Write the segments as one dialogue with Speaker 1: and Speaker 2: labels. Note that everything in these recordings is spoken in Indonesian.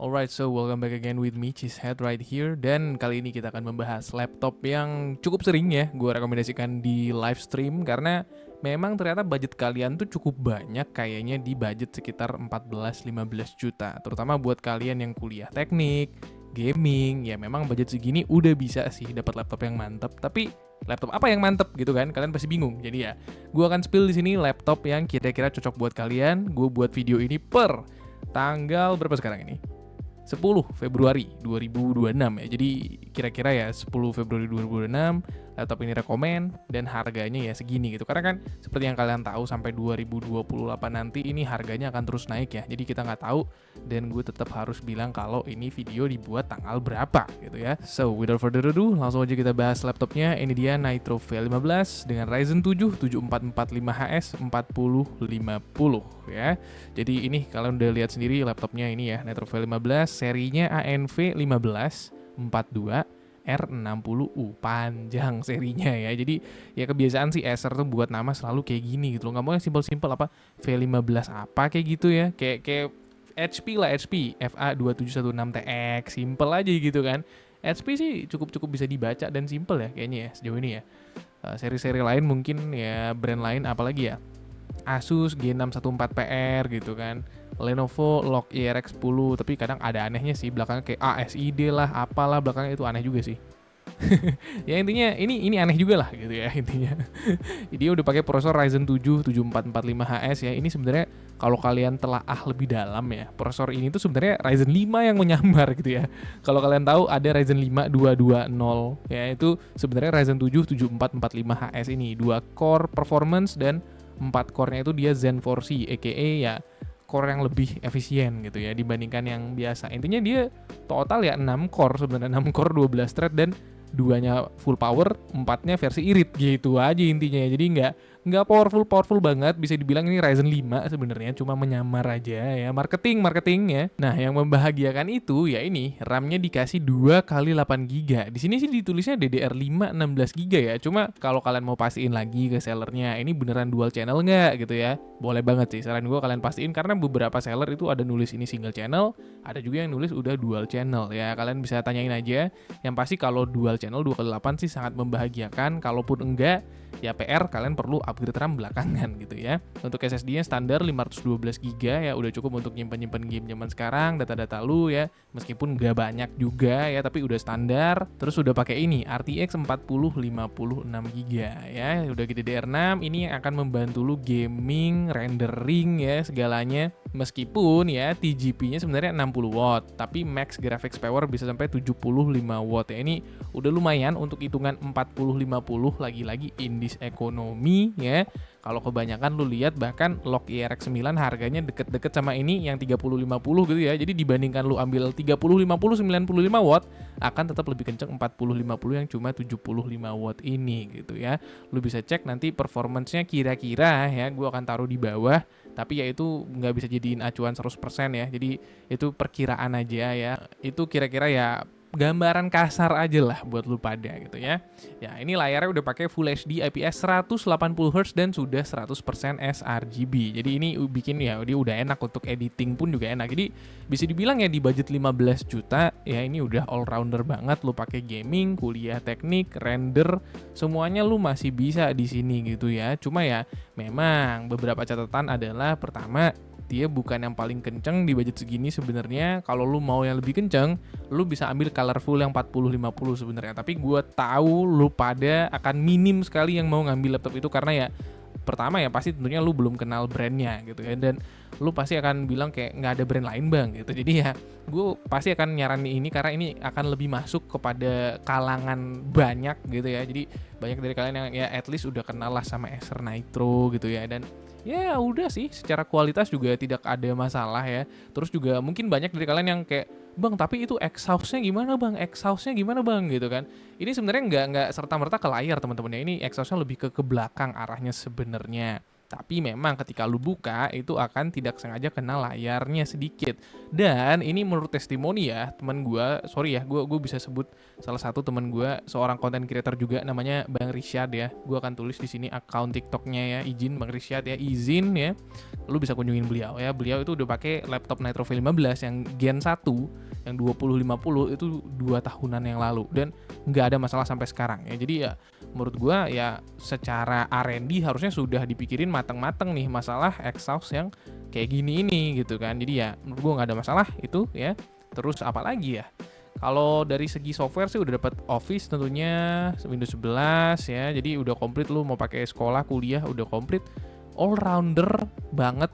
Speaker 1: Alright, so welcome back again with me, Cheesehead right here. Dan kali ini kita akan membahas laptop yang cukup sering ya gue rekomendasikan di live stream. Karena memang ternyata budget kalian tuh cukup banyak kayaknya di budget sekitar 14-15 juta. Terutama buat kalian yang kuliah teknik, gaming, ya memang budget segini udah bisa sih dapat laptop yang mantep. Tapi laptop apa yang mantep gitu kan? Kalian pasti bingung. Jadi ya, gue akan spill di sini laptop yang kira-kira cocok buat kalian. Gue buat video ini per tanggal berapa sekarang ini? 10 Februari 2026 ya. Jadi kira-kira ya 10 Februari 2026 laptop ini rekomen dan harganya ya segini gitu. Karena kan seperti yang kalian tahu sampai 2028 nanti ini harganya akan terus naik ya. Jadi kita nggak tahu dan gue tetap harus bilang kalau ini video dibuat tanggal berapa gitu ya. So without further ado langsung aja kita bahas laptopnya. Ini dia Nitro V15 dengan Ryzen 7 7445HS 4050 ya. Jadi ini kalian udah lihat sendiri laptopnya ini ya, Nitro V15 serinya ANV 1542 R60U, panjang serinya ya. Jadi ya kebiasaan sih Acer tuh buat nama selalu kayak gini gitu loh. Nggak mau yang simpel-simpel apa V15 apa kayak gitu ya. Kayak HP lah, HP FA2716TX, simple aja gitu kan. HP sih cukup bisa dibaca dan simple ya kayaknya ya sejauh ini ya. Seri-seri lain mungkin ya, brand lain apalagi ya, Asus G614PR gitu kan, Lenovo Log IRX 10, tapi kadang ada anehnya sih belakangnya kayak ASID lah, apalah belakangnya itu aneh juga sih. Ya intinya ini aneh juga lah gitu ya intinya. Dia udah pakai prosesor Ryzen 7 7445HS ya. Ini sebenarnya kalau kalian telaah lebih dalam ya, prosesor ini tuh sebenarnya Ryzen 5 yang menyamar gitu ya. Kalau kalian tahu ada Ryzen 5 220 ya, itu sebenarnya Ryzen 7 7445HS ini 2 core performance dan 4 core-nya itu dia Zen 4C aka ya core yang lebih efisien gitu ya dibandingkan yang biasa. Intinya dia total ya 6 core sebenarnya, 6 core 12 thread dan 2-nya full power, 4-nya versi irit gitu aja intinya ya. Jadi nggak powerful banget, bisa dibilang ini Ryzen 5 sebenarnya, cuma menyamar aja ya, marketingnya. Nah, yang membahagiakan itu ya ini RAM-nya dikasih 2 kali 8 GB. Di sini sih ditulisnya DDR5 16 GB ya. Cuma kalau kalian mau pastiin lagi ke sellernya, ini beneran dual channel nggak gitu ya. Boleh banget sih, saran gue kalian pastiin karena beberapa seller itu ada nulis ini single channel, ada juga yang nulis udah dual channel ya. Kalian bisa tanyain aja. Yang pasti kalau dual channel 2x8 sih sangat membahagiakan. Kalaupun enggak, ya PR kalian perlu upgrade RAM belakangan gitu ya. Untuk SSD-nya standar 512 GB ya, udah cukup untuk nyimpen game zaman sekarang, data-data lu ya. Meskipun nggak banyak juga ya, tapi udah standar. Terus udah pakai ini RTX 4056 GB ya. Udah DDR6, ini akan membantu lu gaming, rendering ya, segalanya. Meskipun ya TGP-nya sebenarnya 60 watt, tapi max graphics power bisa sampai 75 watt ya. Ini udah lumayan untuk hitungan 40-50, lagi-lagi indis ekonomi ya. Kalau kebanyakan lu lihat bahkan Log IRX 9 harganya deket-deket sama ini yang 30-50 gitu ya. Jadi dibandingkan lu ambil 30-50 95 watt, akan tetap lebih kenceng 40-50 yang cuma 75 watt ini gitu ya. Lu bisa cek nanti performance-nya kira-kira ya, gua akan taruh di bawah. Tapi ya itu nggak bisa jadiin acuan 100% ya. Jadi itu perkiraan aja ya. Itu kira-kira ya gambaran kasar aja lah buat lu pada gitu ya. Ya ini layarnya udah pakai Full HD IPS 180Hz dan sudah 100% sRGB. Jadi ini bikin ya dia udah enak untuk editing pun juga enak. Jadi bisa dibilang ya di budget 15 juta ya ini udah all rounder banget. Lu pakai gaming, kuliah teknik, render, semuanya lu masih bisa di sini gitu ya. Cuma ya memang beberapa catatan adalah pertama, dia bukan yang paling kenceng di budget segini sebenarnya. Kalau lu mau yang lebih kenceng, lu bisa ambil colorful yang 40-50 sebenarnya. Tapi gue tahu lu pada akan minim sekali yang mau ngambil laptop itu karena ya pertama ya pasti tentunya lu belum kenal brandnya gitu ya, dan lu pasti akan bilang kayak nggak ada brand lain bang gitu. Jadi ya gue pasti akan nyaranin ini karena ini akan lebih masuk kepada kalangan banyak gitu ya. Jadi banyak dari kalian yang ya at least udah kenal lah sama Acer Nitro gitu ya, dan ya udah sih secara kualitas juga tidak ada masalah ya. Terus juga mungkin banyak dari kalian yang kayak bang tapi itu exhaustnya gimana bang gitu kan. Ini sebenarnya nggak serta merta ke layar teman-teman ya, ini exhaustnya lebih ke belakang arahnya sebenarnya. Tapi memang ketika lu buka itu akan tidak sengaja kena layarnya sedikit. Dan ini menurut testimoni ya, teman gua, sorry ya, gua bisa sebut salah satu teman gua, seorang content creator juga namanya Bang Rishad ya. Gua akan tulis di sini akun TikToknya ya, izin Bang Rishad ya, izin ya. Lu bisa kunjungin beliau ya. Beliau itu udah pakai laptop Nitro V15 yang Gen 1 yang 2050 itu 2 tahunan yang lalu dan nggak ada masalah sampai sekarang ya. Jadi ya menurut gua ya secara R&D harusnya sudah dipikirin matang-matang nih masalah exhaust yang kayak gini ini gitu kan. Jadi ya menurut gua nggak ada masalah itu ya. Terus apa lagi ya? Kalau dari segi software sih udah dapat Office tentunya Windows 11 ya. Jadi udah komplit, lu mau pakai sekolah, kuliah udah komplit. All rounder banget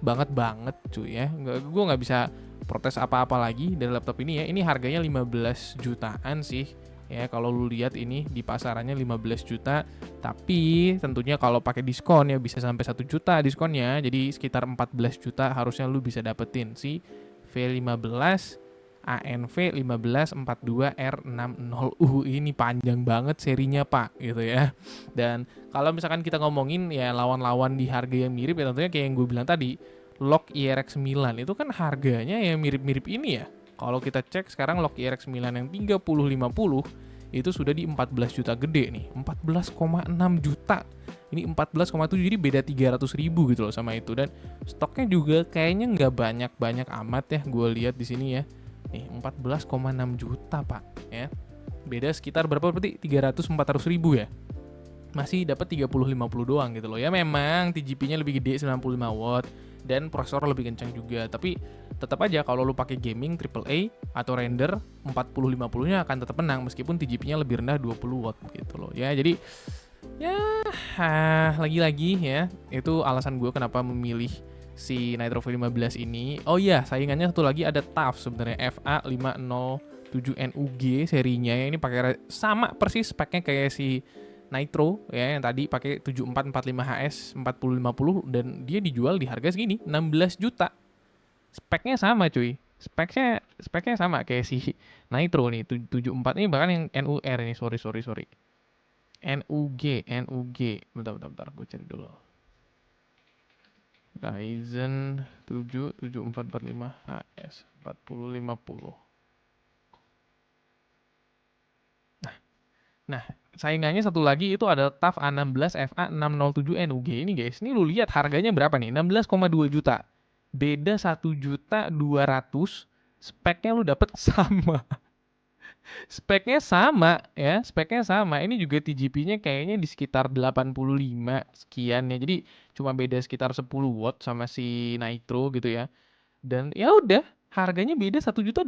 Speaker 1: cuy ya. Gue nggak bisa protes apa-apa lagi dari laptop ini ya. Ini harganya 15 jutaan sih. Ya kalau lu lihat ini di pasarannya 15 juta, tapi tentunya kalau pakai diskon ya bisa sampai 1 juta diskonnya. Jadi sekitar 14 juta harusnya lu bisa dapetin si V15 ANV 1542R60U. Ini panjang banget serinya Pak gitu ya. Dan kalau misalkan kita ngomongin ya lawan-lawan di harga yang mirip ya tentunya kayak yang gue bilang tadi, Log IRX 9 itu kan harganya ya mirip-mirip ini ya. Kalau kita cek sekarang Log IRX 9 yang 3050 itu sudah di 14 juta gede nih, 14,6 juta. Ini 14,7, jadi beda 300 ribu gitu loh sama itu. Dan stoknya juga kayaknya nggak banyak-banyak amat ya, gue lihat di sini ya. Nih 14,6 juta Pak ya. Beda sekitar berapa berarti 300-400 ribu ya. Masih dapat 30-50 doang gitu loh. Ya memang TGP-nya lebih gede 95 watt dan prosesor lebih kencang juga. Tapi tetap aja kalau lu pakai gaming AAA atau render 40-50-nya akan tetap menang meskipun TGP-nya lebih rendah 20 watt gitu loh. Ya jadi ya lagi-lagi ya itu alasan gue kenapa memilih si Nitro V15 ini. Oh iya, saingannya satu lagi ada TUF sebenarnya, FA507NUG serinya ya. Ini pakai sama persis speknya kayak si Nitro ya yang tadi pakai 7445HS 4050 dan dia dijual di harga segini 16 juta. Speknya sama cuy. Speknya sama kayak si Nitro nih 74 ini, bahkan yang NUR ini sorry. NUG. Bentar, gue cari dulu. Ryzen 7 7445HS 4050. Nah, saingannya satu lagi itu ada TUF A16 FA607NUG ini guys. Ini lu lihat harganya berapa nih? 16,2 juta. Beda 1 juta 200. Speknya lu dapet sama. Speknya sama ya, speknya sama. Ini juga TGP-nya kayaknya di sekitar 85 sekian ya. Jadi cuma beda sekitar 10 watt sama si Nitro gitu ya. Dan ya udah, harganya beda 1.200.000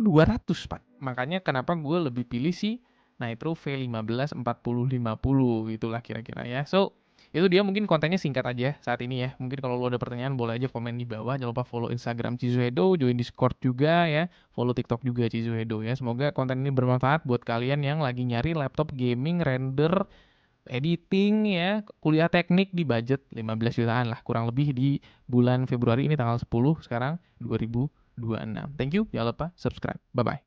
Speaker 1: Pak. Makanya kenapa gue lebih pilih si Nitro V15 4050 gitulah kira-kira ya. So, itu dia, mungkin kontennya singkat aja saat ini ya. Mungkin kalau lo ada pertanyaan boleh aja komen di bawah. Jangan lupa follow Instagram Cizuedo, join Discord juga ya. Follow TikTok juga Cizuedo ya. Semoga konten ini bermanfaat buat kalian yang lagi nyari laptop gaming, render, editing ya, kuliah teknik di budget 15 jutaan lah kurang lebih di bulan Februari ini tanggal 10 sekarang 2026. Thank you, jangan lupa subscribe. Bye bye.